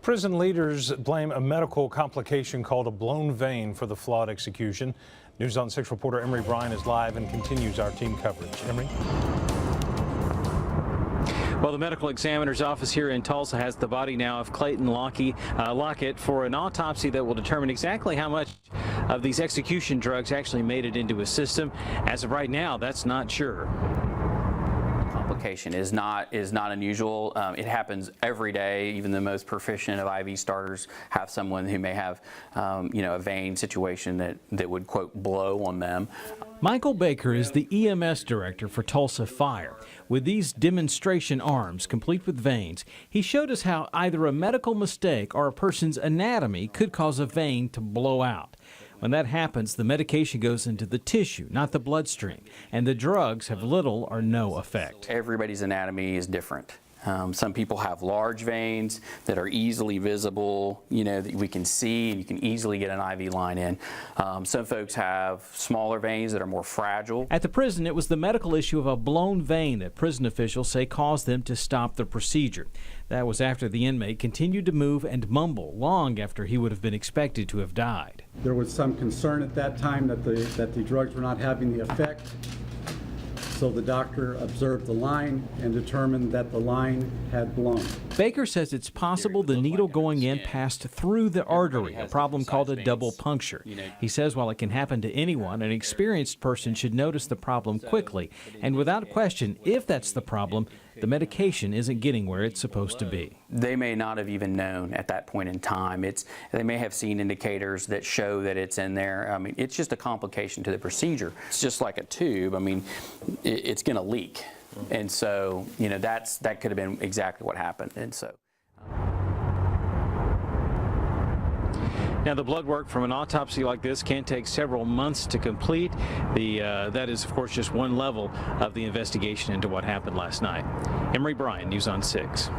Prison leaders blame a medical complication called a blown vein for the flawed execution. News on 6 reporter Emery Bryan is live and continues our team coverage. Emery? Well, the medical examiner's office here in Tulsa has the body now of Clayton Lockett for an autopsy that will determine exactly how much of these execution drugs actually made it into his system. As of right now, that's not sure. Complication is not unusual. It happens every day. Even the most proficient of IV starters have someone who may have, a vein situation that would, quote, blow on them. Michael Baker is the EMS director for Tulsa Fire. With these demonstration arms, complete with veins, he showed us how either a medical mistake or a person's anatomy could cause a vein to blow out. When that happens, the medication goes into the tissue, not the bloodstream, and the drugs have little or no effect. Everybody's anatomy is different. Some people have large veins that are easily visible, that we can see, and you can easily get an IV line in. Some folks have smaller veins that are more fragile. At the prison, it was the medical issue of a blown vein that prison officials say caused them to stop the procedure. That was after the inmate continued to move and mumble long after he would have been expected to have died. There was some concern at that time that the drugs were not having the effect. So the doctor observed the line and determined that the line had blown. Baker says it's possible the needle going in passed through the artery, a problem called a double puncture. He says while it can happen to anyone, an experienced person should notice the problem quickly. And without question, if that's the problem, the medication isn't getting where it's supposed to be. They may not have even known at that point in time. They may have seen indicators that show that it's in there. I mean, it's just a complication to the procedure. It's just like a tube. I mean, it's going to leak. And so, that could have been exactly what happened. And so. Now, the blood work from an autopsy like this can take several months to complete. That is, of course, just one level of the investigation into what happened last night. Emery Bryan, News on 6.